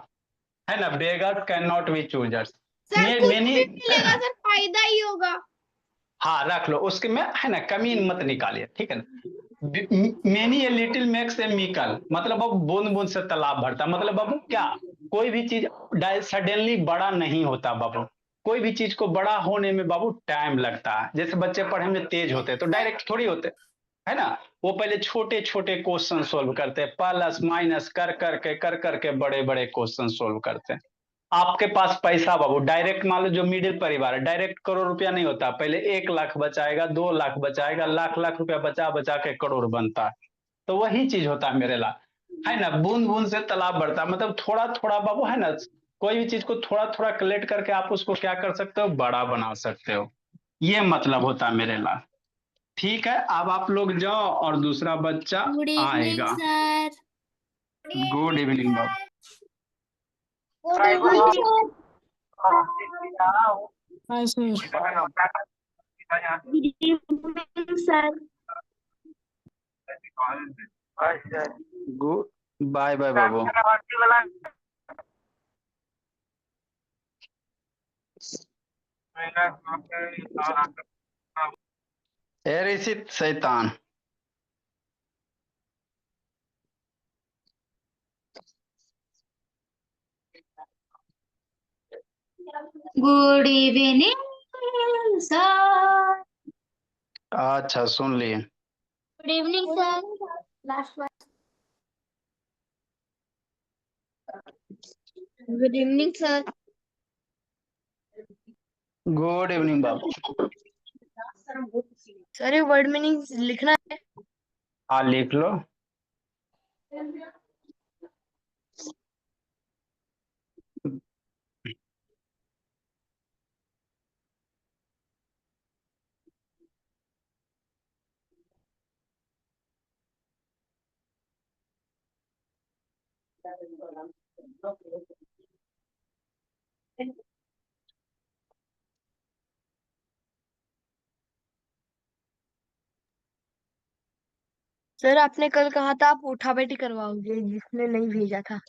है ना, beggar can not be choosers.
Sir कुछ
मेनी
भी मिलेगा सर फायदा ही होगा।
हाँ रख लो, उसके में है ना कमी मत निकालिए, ठीक है ना। Many a little makes a mickle मतलब अब बूंद बूंद से तालाब भरता, मतलब बाबू क्या, कोई भी चीज सडनली बड़ा नहीं होता बाबू। कोई भी चीज को बड़ा होने में बाबू टाइम लगता है। जैसे बच्चे पढ़ने में तेज होते हैं तो डायरेक्ट थोड़ी होते, है ना? वो पहले छोटे छोटे क्वेश्चन सोल्व करते हैं, प्लस माइनस कर करके बड़े बड़े क्वेश्चन सोल्व करते हैं। आपके पास पैसा बाबू डायरेक्ट, मान लो जो मिडिल परिवार है, डायरेक्ट करोड़ रुपया नहीं होता, पहले 1 लाख बचाएगा, 2 लाख बचाएगा, लाख लाख रुपया बचा बचा के करोड़ बनता है। तो वही चीज होता है मेरे ला, है ना, बूंद बूंद से तालाब बढ़ता है, मतलब थोड़ा थोड़ा बाबू, है ना, कोई भी चीज को थोड़ा थोड़ा कलेक्ट करके आप उसको क्या कर सकते हो, बड़ा बना सकते हो। ये मतलब होता है मेरे ला। ठीक है, अब आप लोग जाओ और दूसरा बच्चा
गुड इवनिंग
आएगा।
सर।
गुड इवनिंग बाबू।
Good evening sir.
Hi, sir.
Good evening sir.
Good, bye bye बाबू। ए ऋषि शैतान।
Good evening sir.
अच्छा सुन लिए।
Good evening sir. Last one. Good evening sir.
Good evening बाबू।
सर ये वर्ड मीनिंग लिखना है।
हाँ लिख लो।
सर आपने कल कहा था आप उठा बैठी करवाओगे जिसने नहीं भेजा था।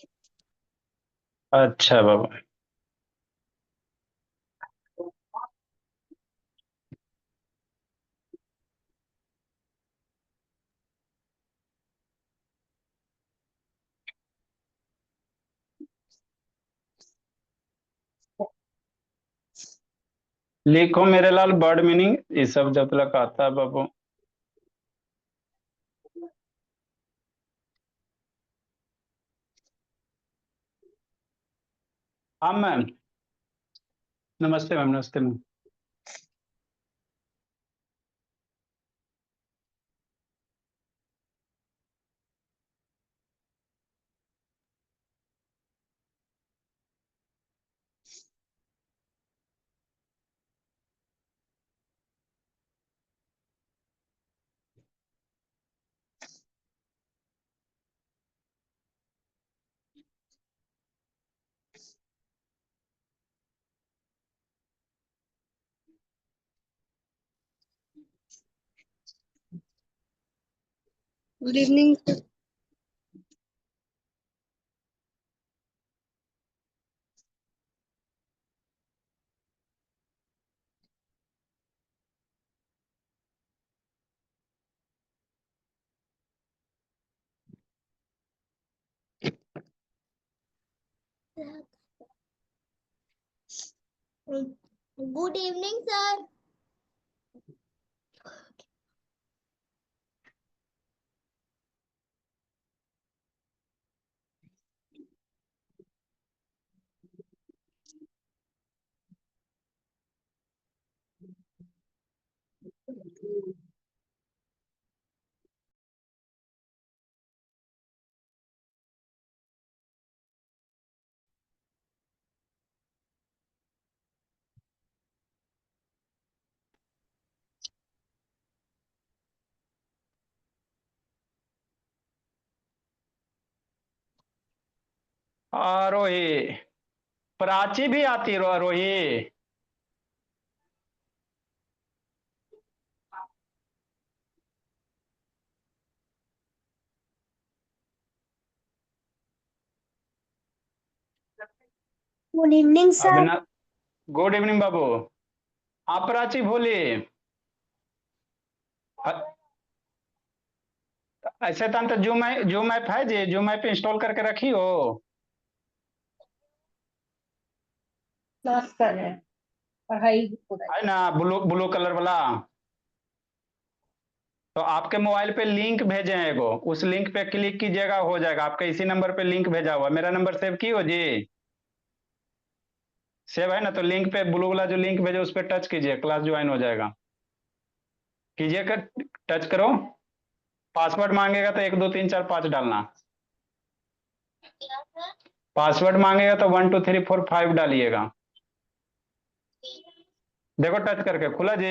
अच्छा बाबा, लिखो मेरे लाल वर्ड मीनिंग, ये सब जब तक आता है बाबू। हाँ मैम, नमस्ते मैम, नमस्ते ma'am.
Good evening. Good evening sir.
Aarohi, Prachi भी आती रो Aarohi.
Good evening sir.
Abhinav, good evening बाबू। आप प्राची बोली। ऐसे तो जूम ऐप है जी, जूम ऐप इंस्टॉल करके रखी हो।
क्लास कर रहे हैं, पढ़ाई
है ना, ब्लू ब्लू कलर वाला। तो आपके मोबाइल पे लिंक भेजे हैं एगो, उस लिंक पे क्लिक कीजिएगा, हो जाएगा। आपका इसी नंबर पे लिंक भेजा हुआ, मेरा नंबर सेव की हो जी। सेव है ना, तो लिंक पे ब्लू वाला जो लिंक भेजे उस पर टच कीजिए, क्लास ज्वाइन हो जाएगा। कीजिए, कर टच करो। पासवर्ड मांगेगा तो 1 2 3 4 5 डालना। पासवर्ड मांगेगा तो 1 2 3 4 5 डालिएगा। देखो टच करके खुला जी।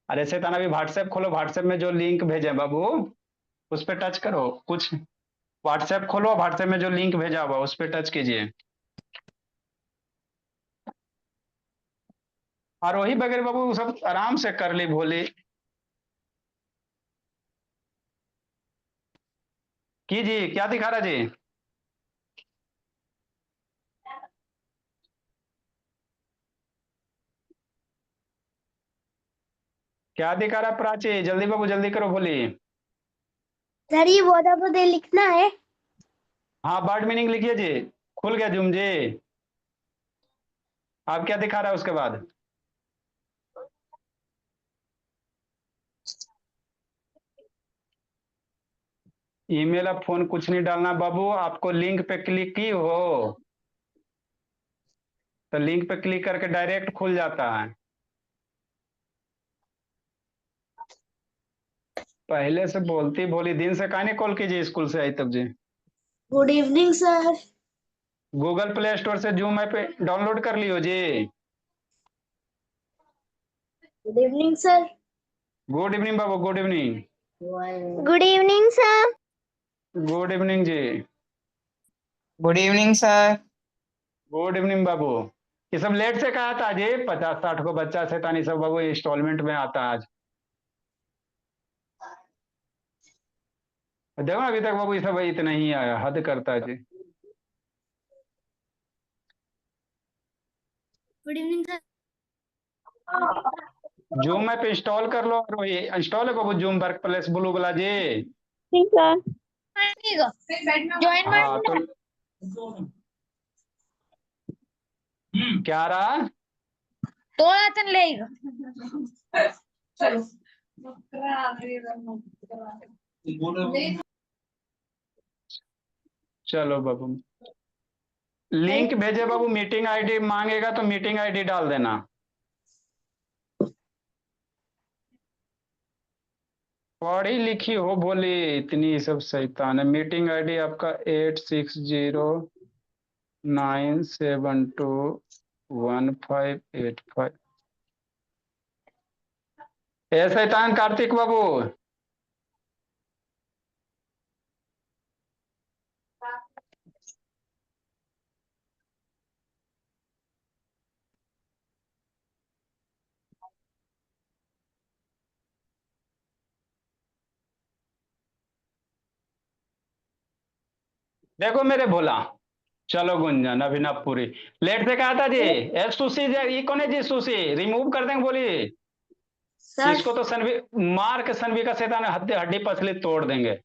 अरे शैतान, अभी व्हाट्सएप खोलो, व्हाट्सएप में जो लिंक भेजे बाबू उस पर टच करो। कुछ व्हाट्सएप खोलो, व्हाट्सएप में जो लिंक भेजा हुआ उस पर टच कीजिए। और वही बगैर बाबू सब आराम से कर ली भोली। की जी, क्या दिखा रहा जी? क्या दिखा रहा प्राची? जल्दी बाबू, जल्दी करो भोली।
सर ये बोधा लिखना है।
हाँ, वर्ड मीनिंग लिखिए जी। खुल गया जूम जी। आप क्या दिखा रहा है उसके बाद? ईमेल अब फोन कुछ नहीं डालना बाबू, आपको लिंक पे क्लिक की हो तो लिंक पे क्लिक करके डायरेक्ट खुल जाता है। पहले से बोलती भोली, दिन से काहे नहीं कॉल कीजिए स्कूल से आई तब जी।
Good evening sir.
Google Play Store से जूम ऐप डाउनलोड कर लियो जी।
Good evening sir.
Good evening बाबू, good evening.
Good evening sir.
Good evening जी।
Good evening sir.
Good evening बाबू। ये सब लेट से कहा था जी, 50-60 को बच्चा शैतानी सब बाबू इंस्टॉलमेंट में आता है आज। देखो अभी तक बाबू ये सब इतना ही आया, हद करता है जी।
Good evening sir.
Zoom app install कर लो, और ये इंस्टॉल है बाबू जूम वर्क प्लेस ब्लू वाला जी।
ठीक है ज्वाइन
हाँ तो क्या रहा?
तो आतन लेगा
चलो बाबू, लिंक भेजे बाबू, मीटिंग आईडी मांगेगा तो मीटिंग आईडी डाल देना। पढ़ी लिखी हो बोली, इतनी सब शैतान है। मीटिंग आईडी आपका 8609721585। ए शैतान कार्तिक बाबू, देखो मेरे भोला। चलो गुंजन अभिनव पुरी लेट से कहा था जी। सुशी ये कौन है जी? सुशी रिमूव कर देंगे बोलिए। इसको तो सनवी मार के सनवी का शैतान हड्डी पसली तोड़ देंगे।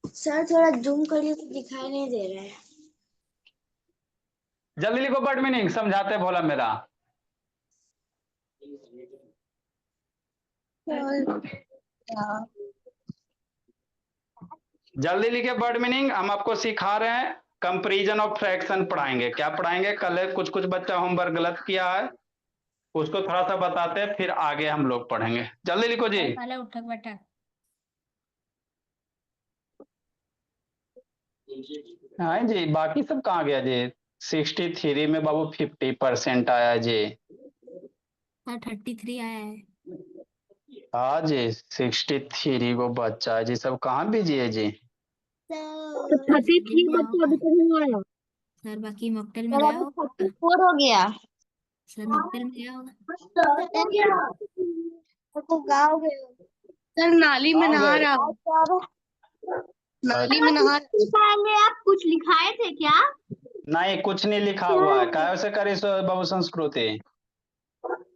सर थोड़ा जूम करिए तो दिखाई नहीं दे रहा है।
जल्दी लिखो बट मीनिंग, समझाते भोला मेरा। जल्दी लिखे वर्ड मीनिंग। हम आपको सिखा रहे हैं कंपैरिजन ऑफ फ्रैक्शन पढ़ाएंगे। क्या पढ़ाएंगे? कल कुछ कुछ बच्चा होमवर्क गलत किया है, उसको थोड़ा सा बताते हैं, फिर आगे हम लोग पढ़ेंगे। जल्दी लिखो जी।
पहले उठक बैठक।
हाँ जी, बाकी सब कहाँ गया जी? 63 में बाबू 50% आया जी।
सर 33 आया है।
हाँ जी, 63 को बच्चा है जी। सब कहाँ बिजी है जी?
तो 33 बच्चे अभी तक नहीं आया
सर बाकी मॉकटेल में गया होगा।
34 हो गया
सर मॉकटेल में गया होगा।
तो गाँव गए
सर नाली में नहा रहा हूँ नाली में नहा पहले आप कुछ लिखाए थे क्या?
नहीं, कुछ नहीं लिखा हुआ है। काय से करी बाबू संस्कृति?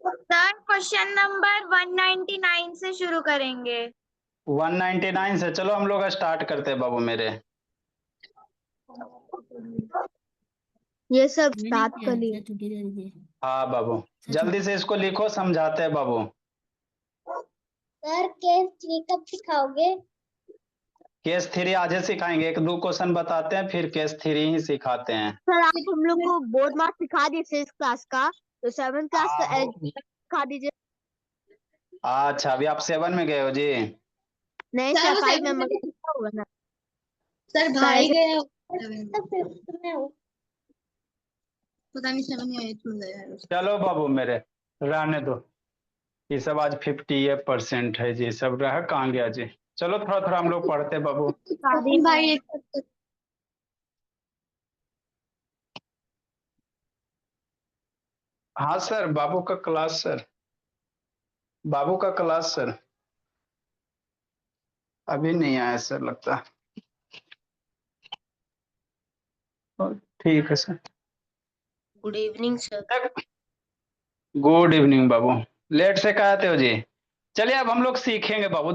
सर क्वेश्चन नंबर 199 से शुरू करेंगे।
199 से चलो हम लोग स्टार्ट करते हैं बाबू मेरे।
ये सब
मैंने
स्टार्ट
किया,
कर लिए।
सर छुट्टी दे दीजिए।
हाँ बाबू, जल्दी से इसको लिखो, समझाते हैं बाबू।
सर केस 3 कब सिखाओगे?
केस 3 आज ही सिखाएंगे। 1-2 क्वेश्चन बताते हैं, फिर केस 3 ही सिखाते हैं।
सर आप हम लोग को बोर्ड मार्क सिखा दिए 6 क्लास का, तो 7 क्लास का
हाँ,
सिखा दीजिए।
अच्छा अभी आप 7 में गए हो जी?
नहीं
सर,
सर
वो
5
7
नंबर
में
का होगा ना।
सर भाई गए
पता नहीं 7 या 8 में गया है।
चलो बाबू मेरे, रहने दो। ये सब आज 58% है जी। सब रह कहाँ गया जी? चलो थोड़ा थोड़ा हम लोग पढ़ते हैं बाबू।
भाई
हाँ सर, बाबू का क्लास सर, बाबू का क्लास सर अभी नहीं आया सर लगता। ठीक है sir.
Good evening sir.
Good evening बाबू। लेट से कहते हो जी? चलिए अब हम लोग सीखेंगे बाबू।